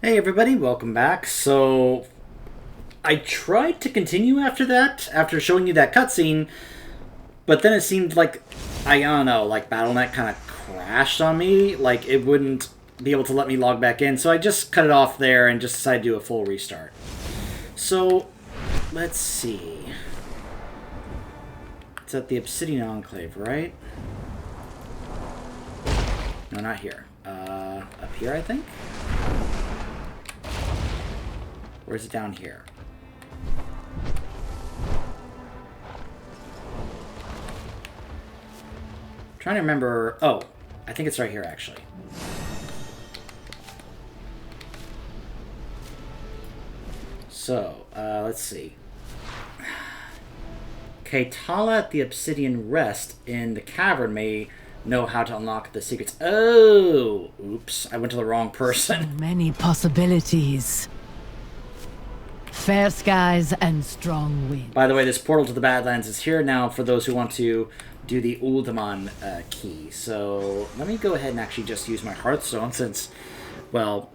Hey everybody, welcome back. So, I tried to continue after that, after showing you that cutscene, but then it seemed like, I don't know, like BattleNet kind of crashed on me, like it wouldn't be able to let me log back in, so I just cut it off there and just decided to do a full restart. So, let's see. It's at the Obsidian Enclave, right? No, not here. Up here, I think? Or is it down here? I'm trying to remember. Oh, I think it's right here, actually. So, let's see. Kaitala at the Obsidian Rest in the cavern may know how to unlock the secrets. Oh! Oops, I went to the wrong person. Many possibilities. Fair skies and strong wind. By the way, this portal to the Badlands is here now for those who want to do the Uldaman key. So let me go ahead and actually just use my Hearthstone since, well,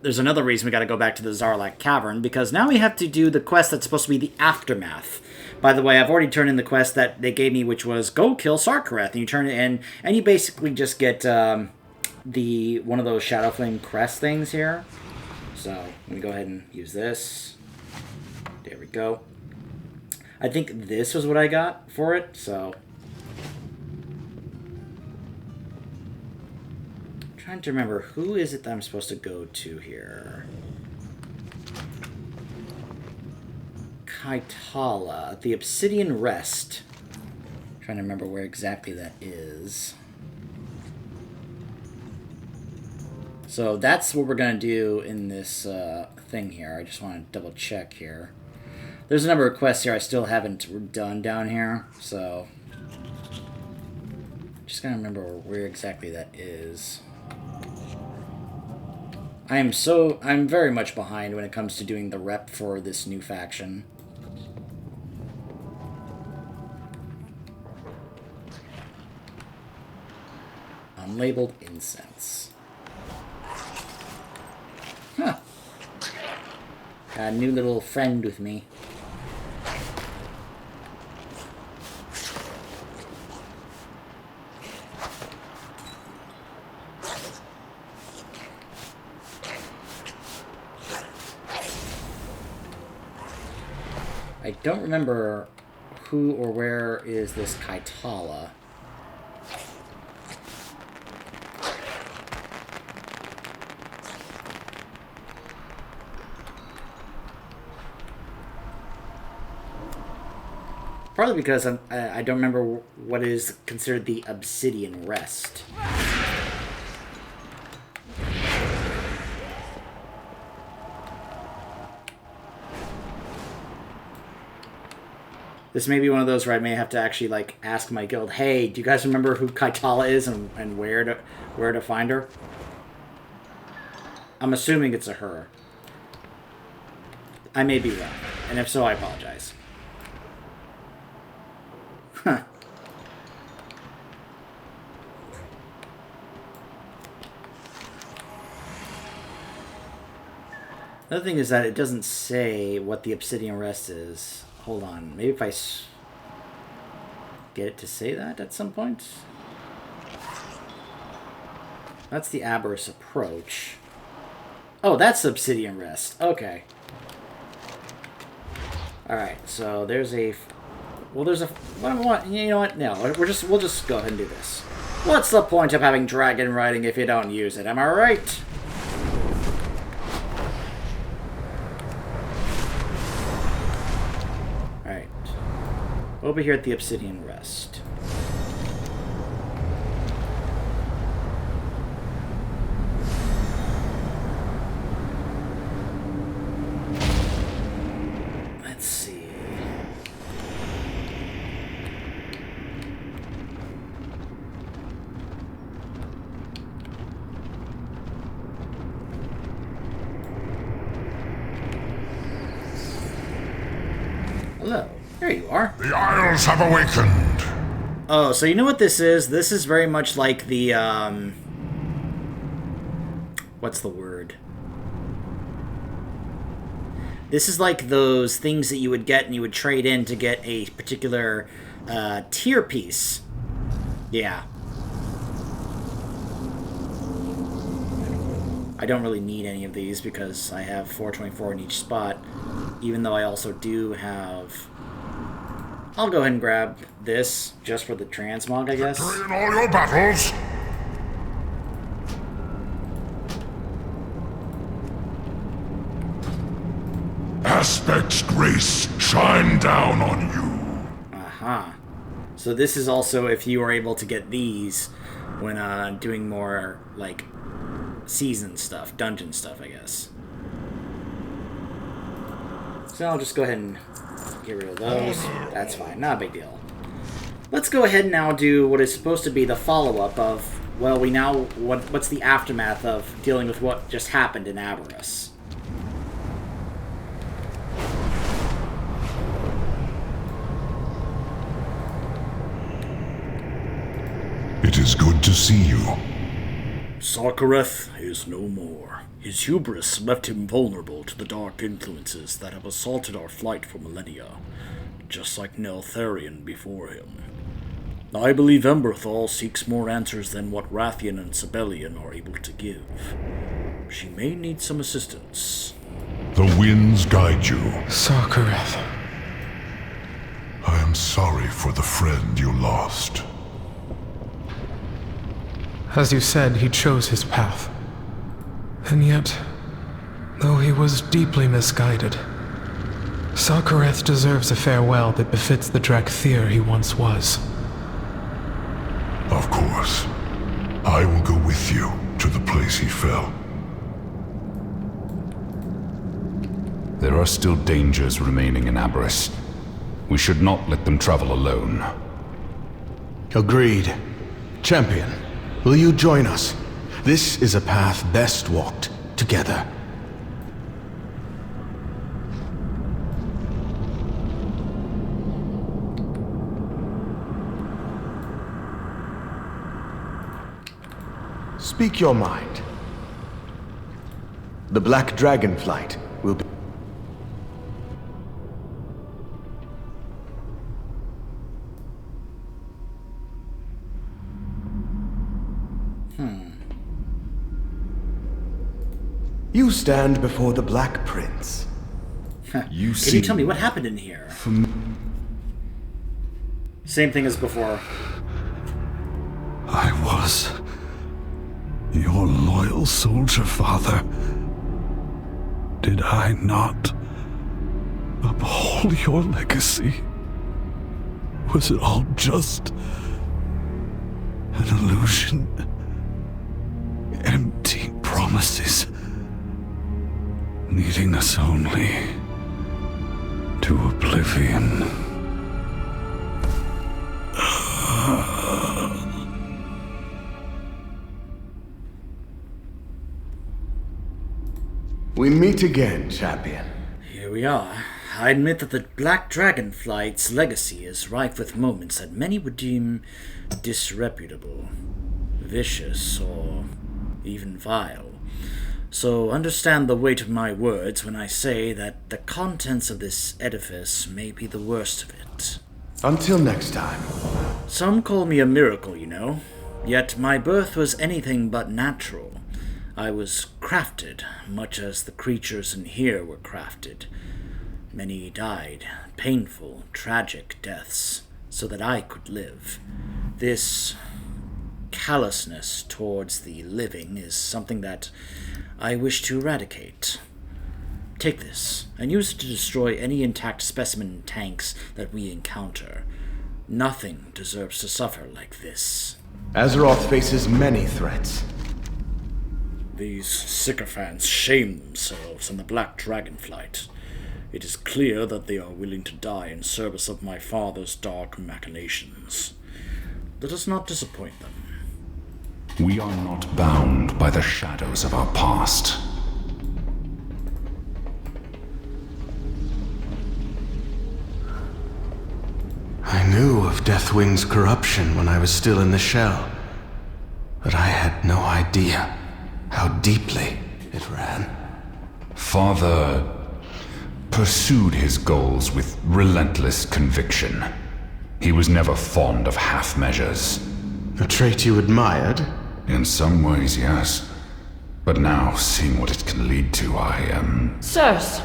there's another reason we got to go back to the Zarlak Cavern, because now we have to do the quest that's supposed to be the Aftermath. By the way, I've already turned in the quest that they gave me, which was go kill Sarkareth, and you turn it in, and you basically just get one of those Shadowflame crest things here. So let me go ahead and use this. There we go. I think this was what I got for it, so... I'm trying to remember, who is it that I'm supposed to go to here? Kaitala, the Obsidian Rest. I'm trying to remember where exactly that is. So that's what we're going to do in this thing here. I just want to double check here. There's a number of quests here I still haven't done down here, so... Just gotta remember where exactly that is. I'm very much behind when it comes to doing the rep for this new faction. Unlabeled incense. Huh. Got a new little friend with me. I don't remember who or where is this Kaitala. Probably because I don't remember what is considered the Obsidian Rest. This may be one of those where I may have to actually like ask my guild, hey, do you guys remember who Kaitala is and where to find her? I'm assuming it's a her. I may be wrong, and if so, I apologize. Huh. Another thing is that it doesn't say what the Obsidian Rest is. Hold on, maybe if I get it to say that at some point? That's the Aberrus approach. Oh, that's Obsidian Rest. Okay. Alright, so there's a... Well, there's a... What, you know what? No, we'll just go ahead and do this. What's the point of having dragon riding if you don't use it? Am I right? Over here at the Obsidian Rest. Let's see. Hello. There you are. The Isles have awakened. Oh, so you know what this is? This is very much like the, what's the word? This is like those things that you would get and you would trade in to get a particular tier piece. Yeah. I don't really need any of these because I have 424 in each spot, even though I also do have... I'll go ahead and grab this just for the transmog, I guess. Victory in all your battles! Aspect's grace shine down on you. Aha. So this is also if you are able to get these when doing more, like, season stuff, dungeon stuff, I guess. So I'll just go ahead and get rid of those. That's fine, not a big deal. Let's go ahead and now do what is supposed to be the follow-up of, well, we now, what's the aftermath of dealing with what just happened in Aberrus. It is good to see you. Sarkareth is no more. His hubris left him vulnerable to the dark influences that have assaulted our flight for millennia, just like Neltharion before him. I believe Emberthal seeks more answers than what Rathian and Sibelian are able to give. She may need some assistance. The winds guide you. Sarkareth. I am sorry for the friend you lost. As you said, he chose his path. And yet, though he was deeply misguided, Sarkareth deserves a farewell that befits the Drakthir he once was. Of course. I will go with you to the place he fell. There are still dangers remaining in Aberrus. We should not let them travel alone. Agreed. Champion, will you join us? This is a path best walked together. Speak your mind. The Black Dragonflight will be... You stand before the Black Prince. Can you tell me what happened in here? Same thing as before. I was your loyal soldier, father. Did I not uphold your legacy? Was it all just an illusion? Empty promises, leading us only to oblivion. We meet again, champion. Here we are. I admit that the Black Dragonflight's legacy is rife with moments that many would deem disreputable, vicious, or even vile. So understand the weight of my words when I say that the contents of this edifice may be the worst of it. Until next time. Some call me a miracle, you know. Yet my birth was anything but natural. I was crafted, much as the creatures in here were crafted. Many died, painful, tragic deaths, so that I could live. This callousness towards the living is something that I wish to eradicate. Take this, and use it to destroy any intact specimen tanks that we encounter. Nothing deserves to suffer like this. Azeroth faces many threats. These sycophants shame themselves in the Black Dragonflight. It is clear that they are willing to die in service of my father's dark machinations. Let us not disappoint them. We are not bound by the shadows of our past. I knew of Deathwing's corruption when I was still in the shell, but I had no idea how deeply it ran. Father pursued his goals with relentless conviction. He was never fond of half measures. A trait you admired? In some ways, yes. But now, seeing what it can lead to, I am... Sirs,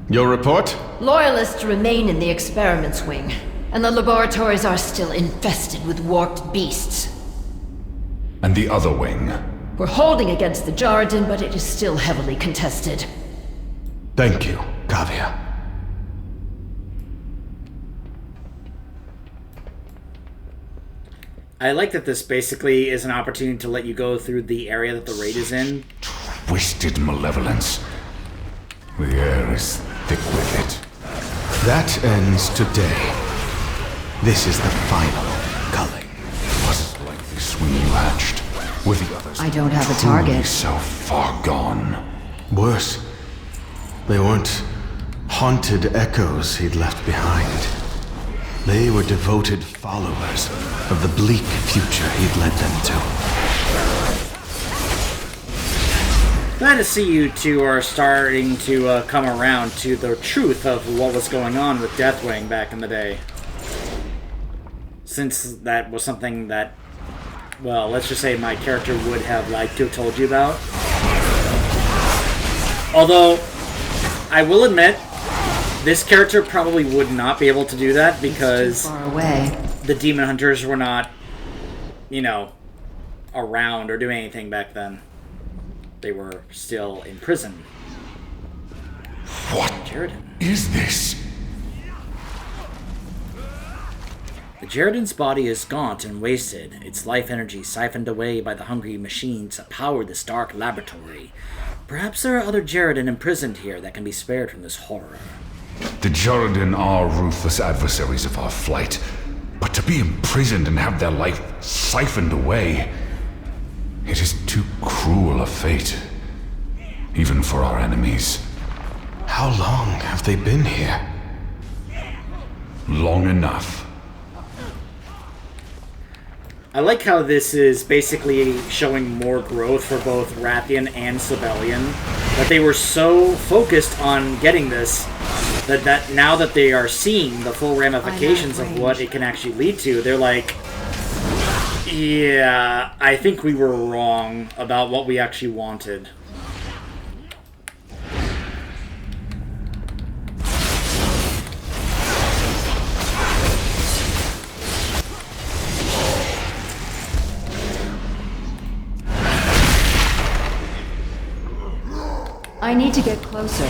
Your report? Loyalists remain in the experiments wing, and the laboratories are still infested with warped beasts. And the other wing? We're holding against the Jarradin, but it is still heavily contested. Thank you, Kavya. I like that this basically is an opportunity to let you go through the area that the raid is in. Twisted malevolence. The air is thick with it. That ends today. This is the final culling. Was it like this when you hatched? Were the others I don't have a truly target. so far gone? Worse, they weren't haunted echoes he'd left behind. They were devoted followers of the bleak future he'd led them to. Glad to see you two are starting to come around to the truth of what was going on with Deathwing back in the day. Since that was something that, well, let's just say my character would have liked to have told you about. Although, I will admit, this character probably would not be able to do that because Too far away. the demon hunters were not, you know, around or doing anything back then. They were still in prison. What Jarradin. is this? The Jarradin's body is gaunt and wasted, its life energy siphoned away by the hungry machines that power this dark laboratory. Perhaps there are other Jarradin imprisoned here that can be spared from this horror. The Jarradin are ruthless adversaries of our flight, but to be imprisoned and have their life siphoned away, it is too cruel a fate, even for our enemies. How long have they been here? Long enough. I like how this is basically showing more growth for both Rathian and Sibelian. That they were so focused on getting this, that now that they are seeing the full ramifications of what it can actually lead to, they're like, yeah, I think we were wrong about what we actually wanted. I need to get closer.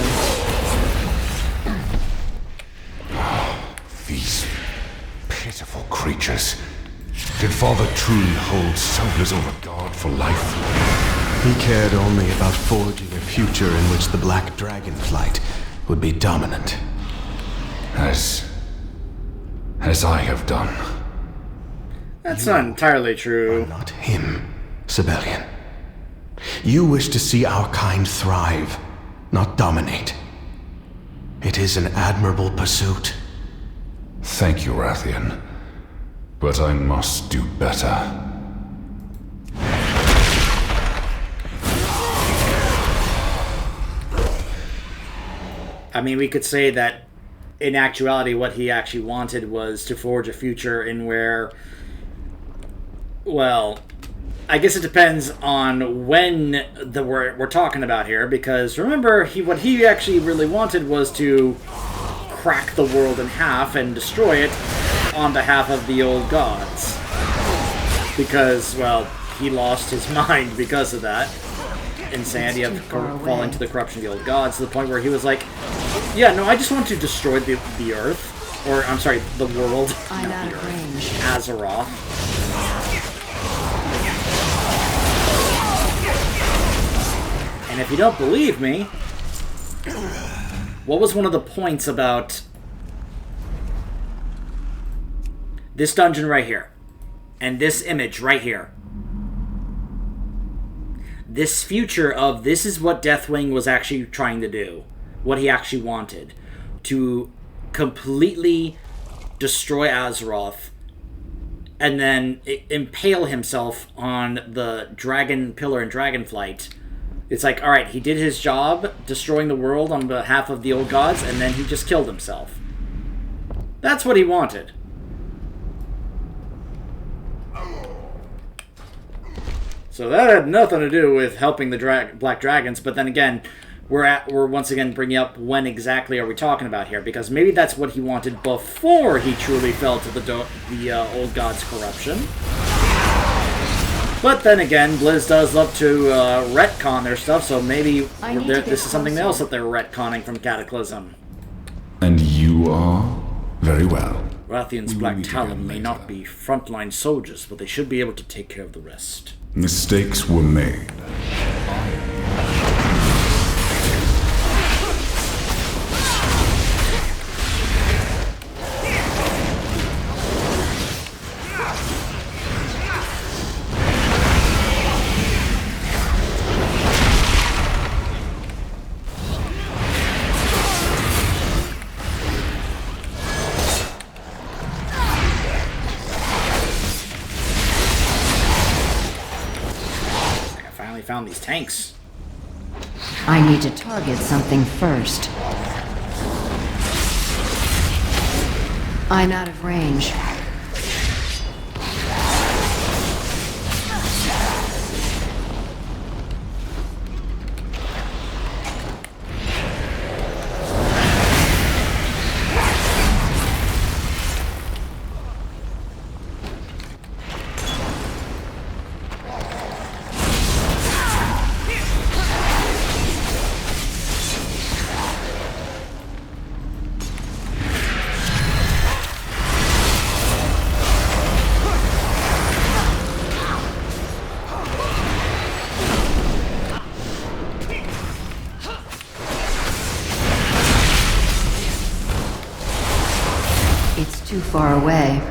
These pitiful creatures. Did Father truly hold so little regard for life? He cared only about forging a future in which the Black Dragonflight would be dominant. As I have done. That's not entirely true. Not him, Sibelian. You wish to see our kind thrive, not dominate. It is an admirable pursuit. Thank you, Rathian. But I must do better. I mean, we could say that in actuality what he actually wanted was to forge a future in where, well, I guess it depends on when we're talking about here, because remember, what he actually really wanted was to crack the world in half and destroy it on behalf of the old gods. Because, well, he lost his mind because of that. Insanity of falling to the corruption of the old gods, to the point where he was like, yeah, no, I just want to destroy the earth. Or, I'm sorry, the world. I'm out of range. Azeroth. And if you don't believe me, what was one of the points about this dungeon right here? And this image right here? This future of this is what Deathwing was actually trying to do. What he actually wanted. To completely destroy Azeroth and then impale himself on the dragon pillar and dragonflight It's like, alright, he did his job, destroying the world on behalf of the old gods, and then he just killed himself. That's what he wanted. So that had nothing to do with helping the Black Dragons, but then again, we're once again bringing up when exactly are we talking about here, because maybe that's what he wanted before he truly fell to the old god's corruption. But then again, Blizz does love to retcon their stuff, so maybe this is something else that they're retconning from Cataclysm. And you are? Very well. Rathian's Black Talon may not be frontline soldiers, but they should be able to take care of the rest. Mistakes were made. Found these tanks. I need to target something first. I'm out of range. It's too far away.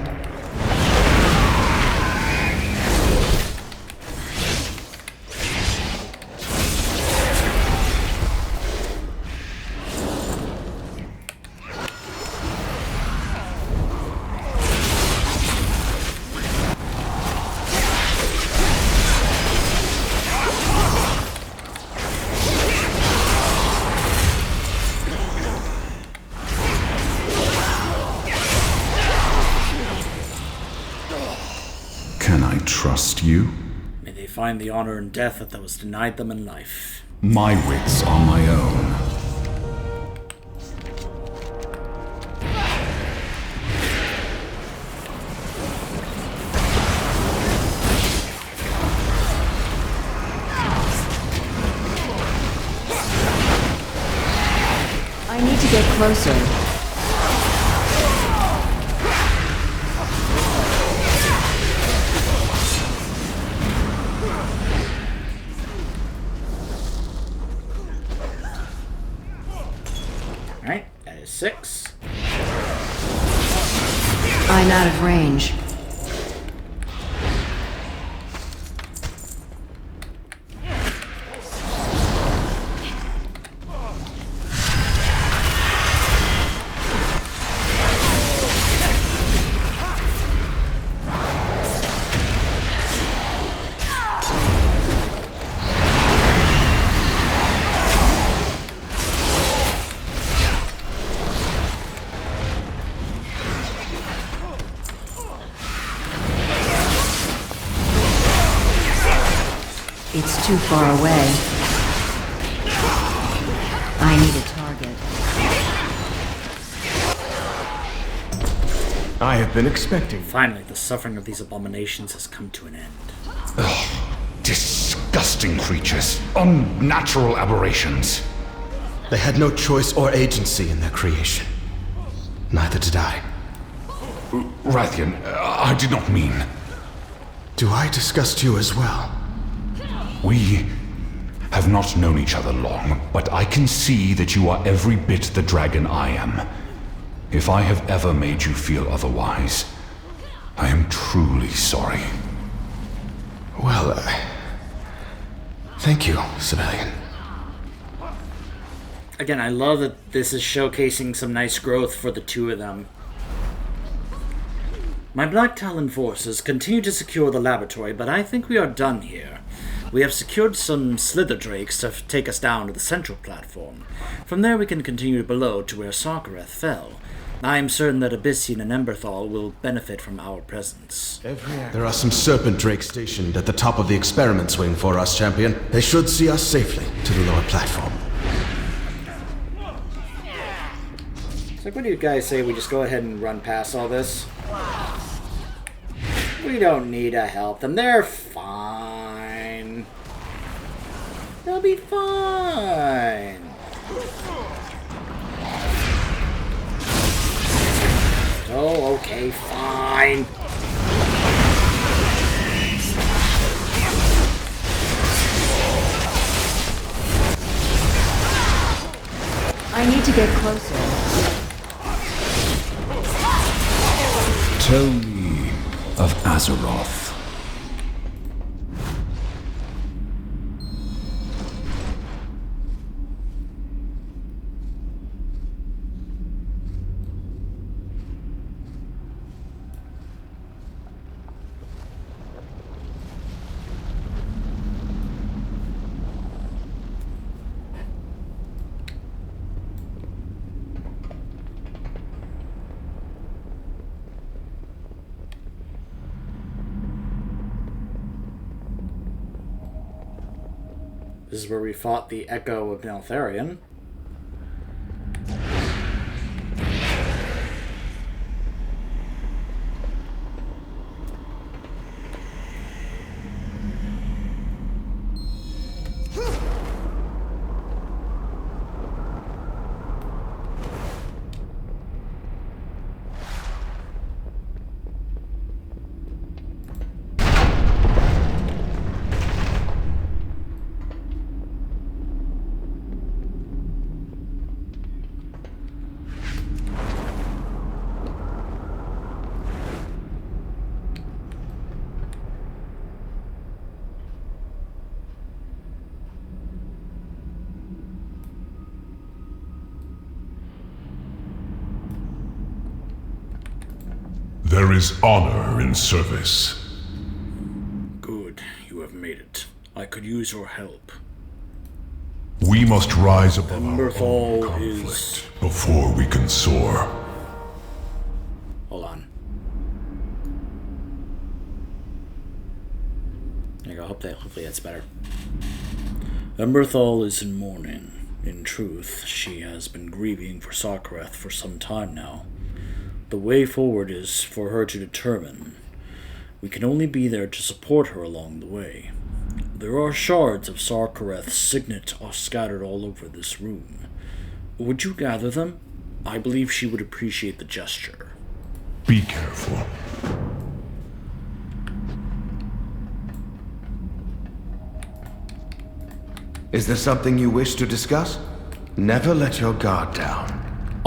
Can I trust you? May they find the honor in death that was denied them in life. My wits are my own. I need to get closer. Alright, that is 6. I'm out of range. It's too far away. I need a target. I have been expecting. Finally, the suffering of these abominations has come to an end. Disgusting creatures. Unnatural aberrations. They had no choice or agency in their creation. Neither did I. Rathian, I did not mean. Do I disgust you as well? We have not known each other long, but I can see that you are every bit the dragon I am. If I have ever made you feel otherwise, I am truly sorry. Well, thank you, civilian. Again, I love that this is showcasing some nice growth for the two of them. My Black Talon forces continue to secure the laboratory, but I think we are done here. We have secured some slither drakes to take us down to the central platform. From there we can continue below to where Sarkareth fell. I am certain that Abyssian and Emberthal will benefit from our presence. There are some serpent drakes stationed at the top of the experiments wing for us, champion. They should see us safely to the lower platform. So what do you guys say we just go ahead and run past all this? We don't need to help them. They're fine. They'll be fine. Oh, okay, fine. I need to get closer. Tell me of Azeroth. This is where we fought the Echo of Neltharion. There is honor in service. Good, you have made it. I could use your help. We must rise above our own Emberthal conflict is... before we can soar. Hold on. There you go. Hopefully that's better. Emberthal is in mourning. In truth, she has been grieving for Sarkareth for some time now. The way forward is for her to determine. We can only be there to support her along the way. There are shards of Sarkareth's signet scattered all over this room. Would you gather them? I believe she would appreciate the gesture. Be careful. Is there something you wish to discuss? Never let your guard down.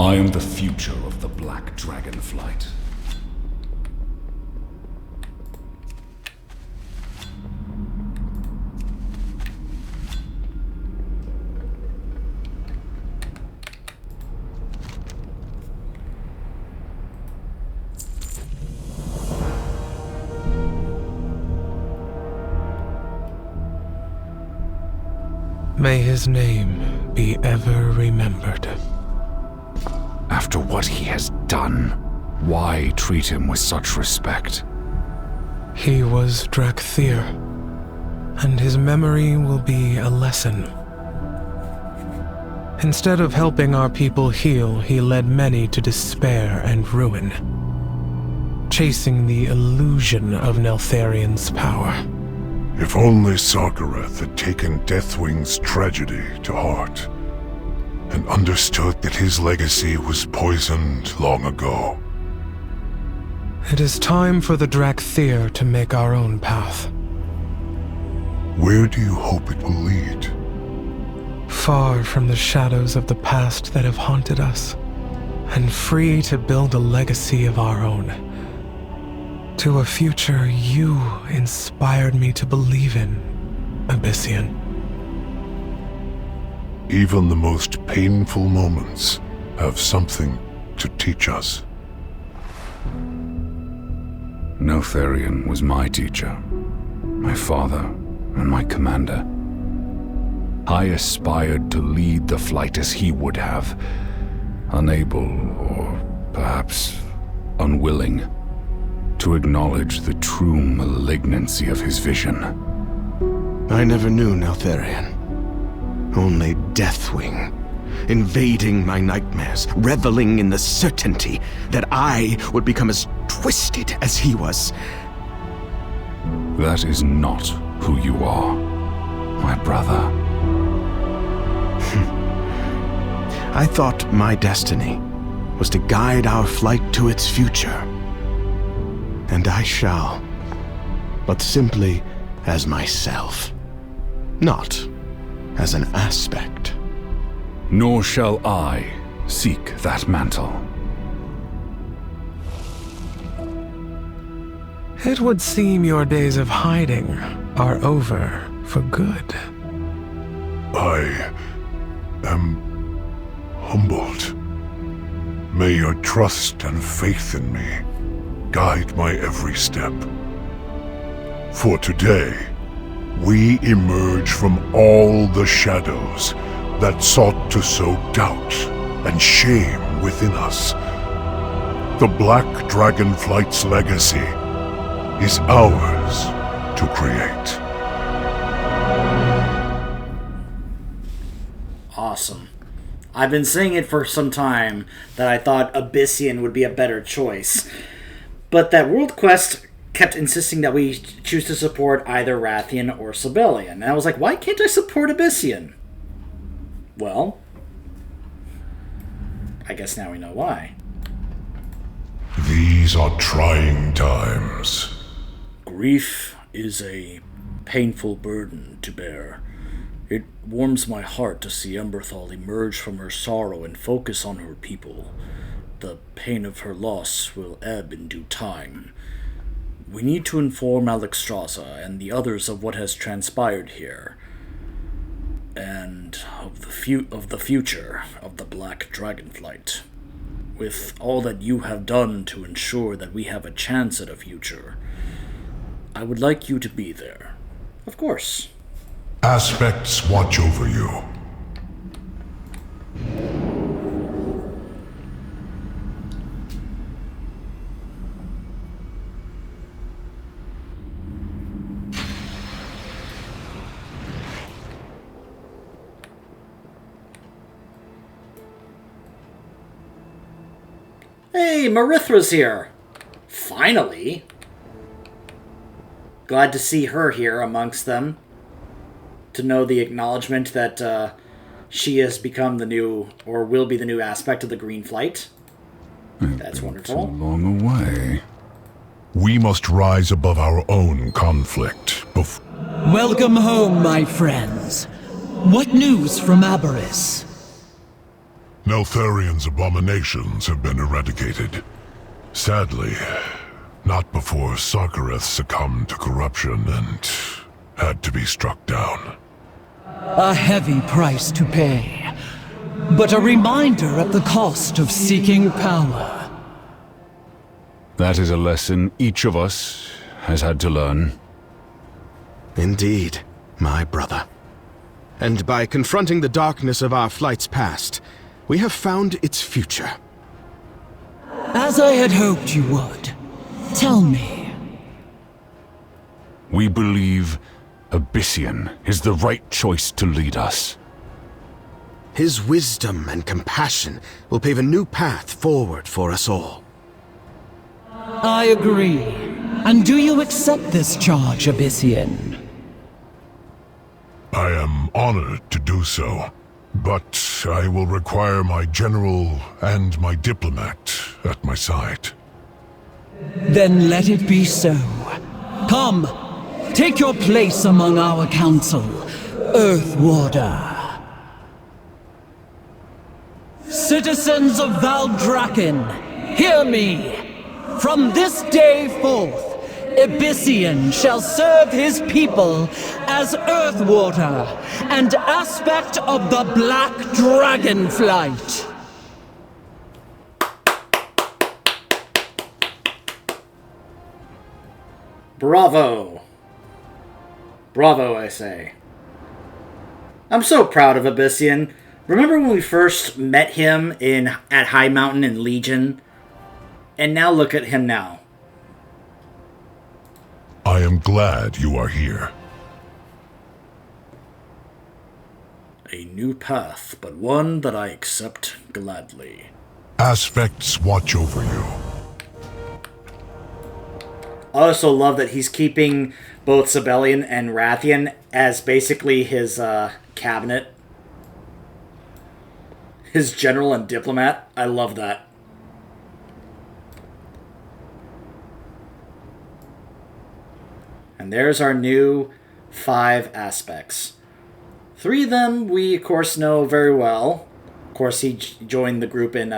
I am the future of the Black Dragonflight. May his name be ever remembered. After what he has done, why treat him with such respect? He was Drakthir, and his memory will be a lesson. Instead of helping our people heal, he led many to despair and ruin, chasing the illusion of Neltharion's power. If only Sarkareth had taken Deathwing's tragedy to heart, and understood that his legacy was poisoned long ago. It is time for the Drakthir to make our own path. Where do you hope it will lead? Far from the shadows of the past that have haunted us, and free to build a legacy of our own. To a future you inspired me to believe in, Abyssian. Even the most painful moments have something to teach us. Neltharion was my teacher, my father, and my commander. I aspired to lead the flight as he would have, unable, or perhaps unwilling, to acknowledge the true malignancy of his vision. I never knew Neltharion. Only Deathwing, invading my nightmares, reveling in the certainty that I would become as twisted as he was. That is not who you are, my brother. I thought my destiny was to guide our flight to its future. And I shall, but simply as myself, not as an aspect. Nor shall I seek that mantle. It would seem your days of hiding are over for good. I am humbled. May your trust and faith in me guide my every step. For today, we emerge from all the shadows that sought to sow doubt and shame within us. The Black Dragonflight's legacy is ours to create. Awesome. I've been saying it for some time that I thought Abyssian would be a better choice. But that World Quest kept insisting that we choose to support either Rathian or Sibelian. And I was like, why can't I support Abyssian? Well, I guess now we know why. These are trying times. Grief is a painful burden to bear. It warms my heart to see Emberthal emerge from her sorrow and focus on her people. The pain of her loss will ebb in due time. We need to inform Alexstrasza and the others of what has transpired here, and of the future of the Black Dragonflight. With all that you have done to ensure that we have a chance at a future, I would like you to be there. Of course. Aspects watch over you. Hey, Marithra's here! Finally! Glad to see her here amongst them. To know the acknowledgement that she has become the new, or will be the new aspect of the Green Flight. That's wonderful. Too long away. We must rise above our own conflict Welcome home, my friends. What news from Aberrus? Neltharion's abominations have been eradicated. Sadly, not before Sarkareth succumbed to corruption and had to be struck down. A heavy price to pay, but a reminder of the cost of seeking power. That is a lesson each of us has had to learn. Indeed, my brother. And by confronting the darkness of our flight's past, we have found its future. As I had hoped you would. Tell me. We believe Abyssian is the right choice to lead us. His wisdom and compassion will pave a new path forward for us all. I agree. And do you accept this charge, Abyssian? I am honored to do so, but I will require my general and my diplomat at my side. Then let it be so. Come, take your place among our council, Earth Warder. Citizens of Valdrakken, hear me! From this day forth, Abyssian shall serve his people as Earth Warder and aspect of the Black Dragonflight. Bravo! Bravo, I say. I'm so proud of Abyssian. Remember when we first met him at High Mountain in Legion? And now look at him now. I am glad you are here. A new path, but one that I accept gladly. Aspects watch over you. I also love that he's keeping both Sibelian and Rathian as basically his cabinet. His general and diplomat. I love that. And there's our new 5 aspects. 3 of them we, of course, know very well. Of course, he joined the group in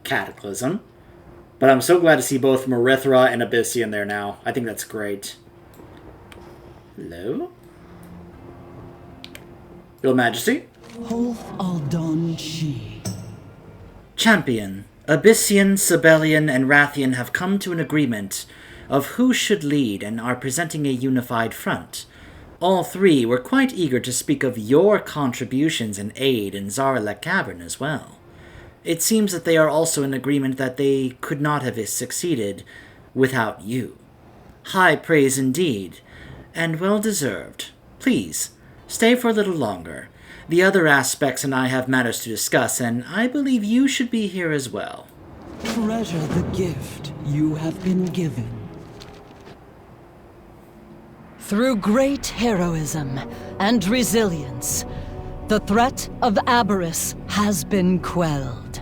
Cataclysm. But I'm so glad to see both Marithra and Abyssian there now. I think that's great. Hello? Your Majesty? Champion, Abyssian, Sibelian, and Rathian have come to an agreement of who should lead and are presenting a unified front. All 3 were quite eager to speak of your contributions and aid in Zaralek Cavern as well. It seems that they are also in agreement that they could not have succeeded without you. High praise indeed, and well deserved. Please, stay for a little longer. The other aspects and I have matters to discuss, and I believe you should be here as well. Treasure the gift you have been given. Through great heroism and resilience, the threat of Aberrus has been quelled.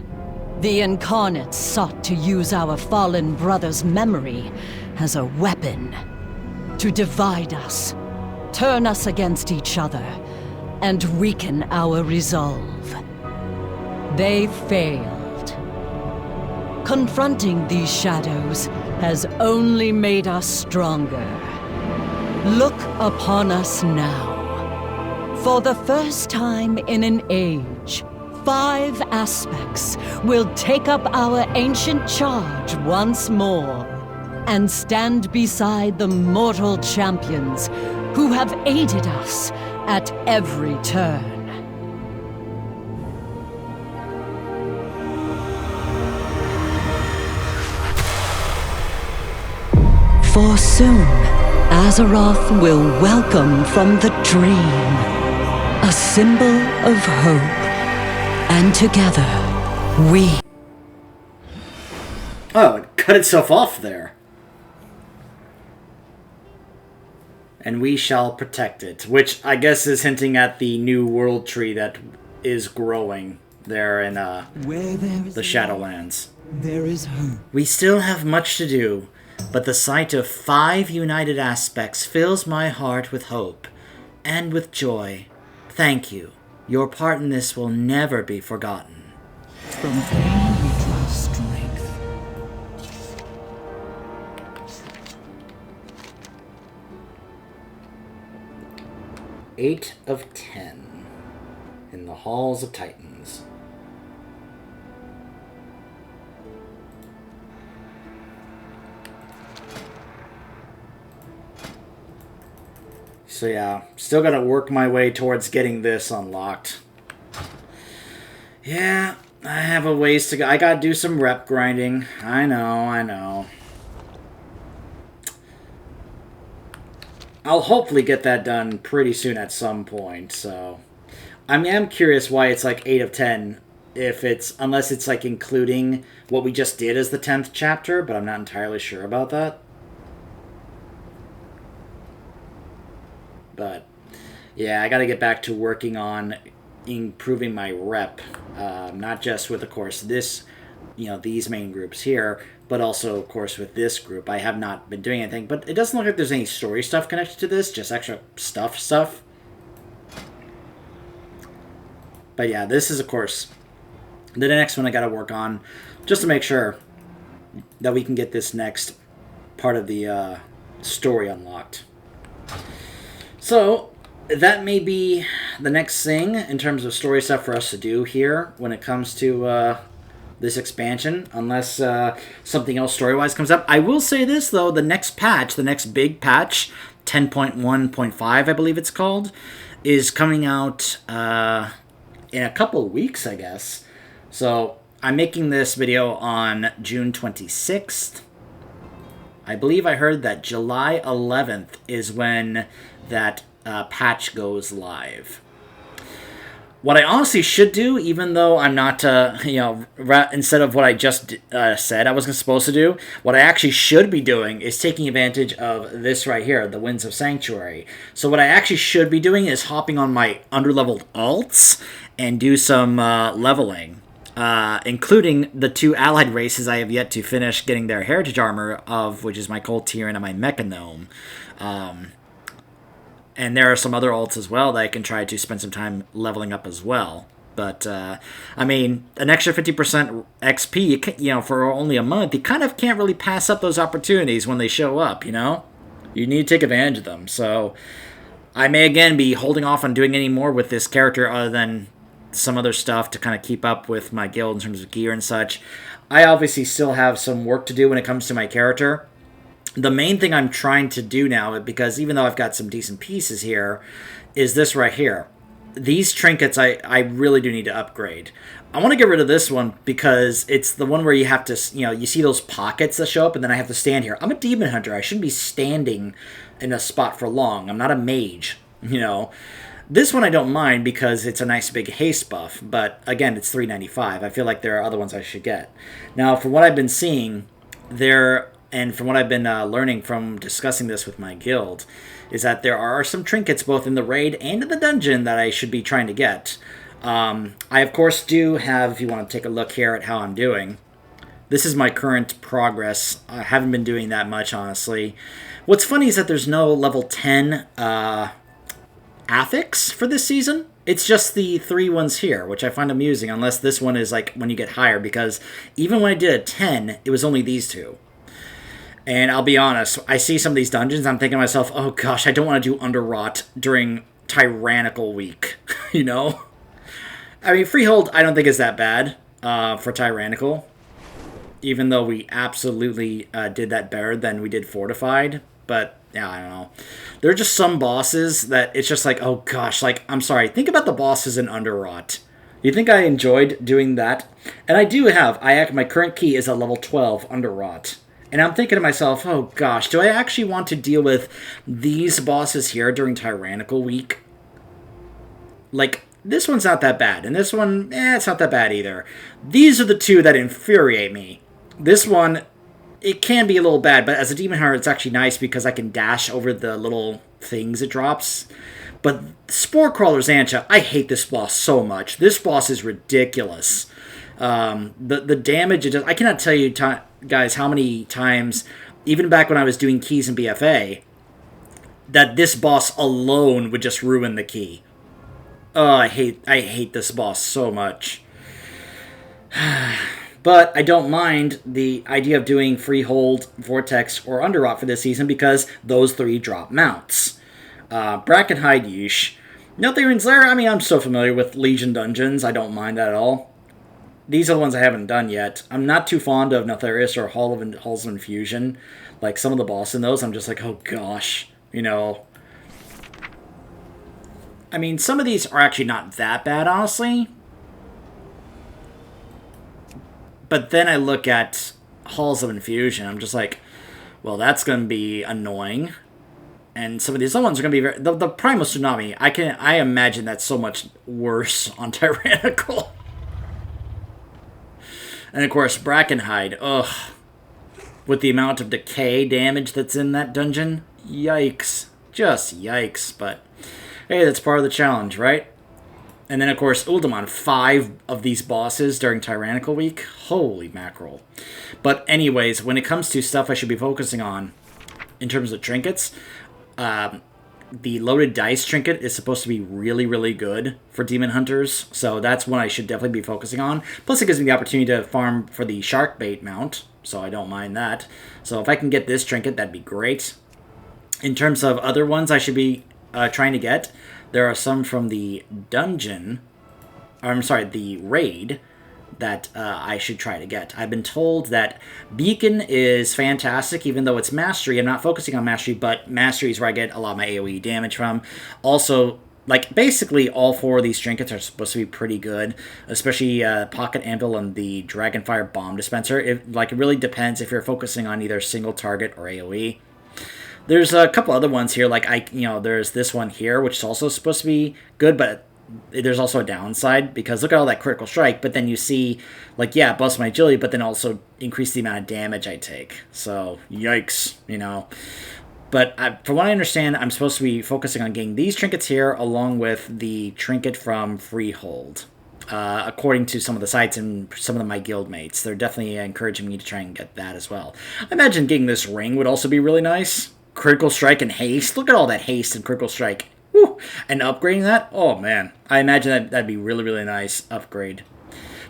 The Incarnates sought to use our fallen brother's memory as a weapon to divide us, turn us against each other, and weaken our resolve. They failed. Confronting these shadows has only made us stronger. Look upon us now. For the first time in an age, 5 aspects will take up our ancient charge once more and stand beside the mortal champions who have aided us at every turn. For soon, Azeroth will welcome from the dream, a symbol of hope, and together, we... Oh, it cut itself off there. And we shall protect it, which I guess is hinting at the new world tree that is growing there in the Shadowlands. There is hope. We still have much to do, but the sight of 5 united aspects fills my heart with hope and with joy. Thank you. Your part in this will never be forgotten. From pain we draw strength. Eight of 10 in the halls of Titans. So yeah, still gotta work my way towards getting this unlocked. Yeah, I have a ways to go. I gotta do some rep grinding. I know. I'll hopefully get that done pretty soon at some point, so... I mean, I'm curious why it's like 8 of 10, unless it's like including what we just did as the 10th chapter, but I'm not entirely sure about that. But, yeah, I gotta get back to working on improving my rep, not just with, of course, this, these main groups here, but also, of course, with this group. I have not been doing anything, but it doesn't look like there's any story stuff connected to this, just extra stuff. But yeah, this is, of course, the next one I gotta work on, just to make sure that we can get this next part of the story unlocked. So, that may be the next thing in terms of story stuff for us to do here when it comes to this expansion, unless something else story-wise comes up. I will say this, though, the next patch, the next big patch, 10.1.5, I believe it's called, is coming out in a couple of weeks, I guess. So I'm making this video on June 26th. I believe I heard that July 11th is when that patch goes live. What I honestly should do, even though I'm not, instead of what I just said I was supposed to do, what I actually should be doing is taking advantage of this right here, the Winds of Sanctuary. So what I actually should be doing is hopping on my underleveled alts and do some leveling, including the 2 allied races I have yet to finish getting their heritage armor of, which is my Cold Tyrian and my Mechanome. And there are some other alts as well that I can try to spend some time leveling up as well. But, I mean, an extra 50% XP, for only a month, you kind of can't really pass up those opportunities when they show up, You need to take advantage of them. So, I may again be holding off on doing any more with this character other than some other stuff to kind of keep up with my guild in terms of gear and such. I obviously still have some work to do when it comes to my character. The main thing I'm trying to do now, because even though I've got some decent pieces here, is this right here. These trinkets I really do need to upgrade. I want to get rid of this one because it's the one where you have to, you see those pockets that show up and then I have to stand here. I'm a demon hunter. I shouldn't be standing in a spot for long. I'm not a mage, This one I don't mind because it's a nice big haste buff, but again, it's $3.95. I feel like there are other ones I should get. Now, from what I've been seeing, and from what I've been learning from discussing this with my guild, is that there are some trinkets both in the raid and in the dungeon that I should be trying to get. I, of course, do have, if you want to take a look here at how I'm doing, this is my current progress. I haven't been doing that much, honestly. What's funny is that there's no level 10 affix for this season. It's just the 3 ones here, which I find amusing, unless this one is like when you get higher, because even when I did a 10, it was only these 2. And I'll be honest, I see some of these dungeons, I'm thinking to myself, oh gosh, I don't want to do Underrot during Tyrannical Week, I mean, Freehold I don't think is that bad for Tyrannical, even though we absolutely did that better than we did Fortified, but yeah, I don't know. There are just some bosses that it's just like, oh gosh, I'm sorry, think about the bosses in Underrot. You think I enjoyed doing that? And I do have, my current key is a level 12 Underrot. And I'm thinking to myself, oh gosh, do I actually want to deal with these bosses here during Tyrannical Week? This one's not that bad, and this one, it's not that bad either. These are the 2 that infuriate me. This one, it can be a little bad, but as a Demon Hunter, it's actually nice because I can dash over the little things it drops. But Spore Crawler Xancha, I hate this boss so much. This boss is ridiculous. The damage it does, I cannot tell you, guys, how many times, even back when I was doing keys in BFA, that this boss alone would just ruin the key. Oh, I hate this boss so much. But I don't mind the idea of doing Freehold, Vortex, or Underrot for this season because those 3 drop mounts. Brackenhide, yeesh. Neltharian's Lair, I mean, I'm so familiar with Legion dungeons, I don't mind that at all. These are the ones I haven't done yet. I'm not too fond of Neltharius or Halls of Infusion. Some of the boss in those, I'm just like, oh gosh, I mean, some of these are actually not that bad, honestly. But then I look at Halls of Infusion, I'm just like, well, that's going to be annoying. And some of these other ones are going to be very... The Primal Tsunami, I imagine that's so much worse on Tyrannical. And of course, Brackenhide, ugh. With the amount of decay damage that's in that dungeon, yikes. Just yikes, but hey, that's part of the challenge, right? And then, of course, Uldaman, 5 of these bosses during Tyrannical Week. Holy mackerel. But anyways, when it comes to stuff I should be focusing on, in terms of trinkets, the Loaded Dice trinket is supposed to be really, really good for Demon Hunters, so that's one I should definitely be focusing on. Plus, it gives me the opportunity to farm for the Shark Bait mount, so I don't mind that. So if I can get this trinket, that'd be great. In terms of other ones I should be trying to get, there are some from the dungeon, the raid, that I should try to get. I've been told that Beacon is fantastic, even though it's Mastery. I'm not focusing on Mastery, but Mastery is where I get a lot of my AoE damage from. Also, like, basically all 4 of these trinkets are supposed to be pretty good, especially Pocket Anvil and the Dragonfire Bomb Dispenser. It really depends if you're focusing on either single target or AoE. There's a couple other ones here, like, there's this one here, which is also supposed to be good, but there's also a downside, because look at all that critical strike, but then you see, like, yeah, bust my agility, but then also increase the amount of damage I take. So, yikes, But from what I understand, I'm supposed to be focusing on getting these trinkets here, along with the trinket from Freehold. According to some of the sites and some of my guildmates, they're definitely encouraging me to try and get that as well. I imagine getting this ring would also be really nice. Critical strike and haste. Look at all that haste and critical strike. Woo! And upgrading that? Oh, man. I imagine that'd be really, really nice upgrade.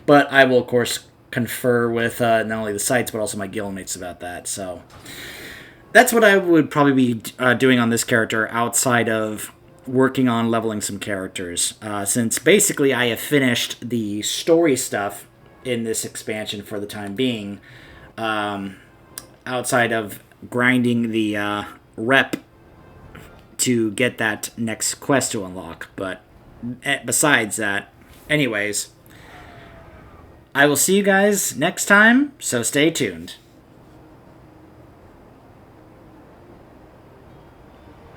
But I will, of course, confer with not only the sites, but also my guildmates about that, so... That's what I would probably be doing on this character outside of working on leveling some characters. Since basically I have finished the story stuff in this expansion for the time being. Outside of grinding the rep to get that next quest to unlock. But besides that, anyways, I will see you guys next time, so stay tuned.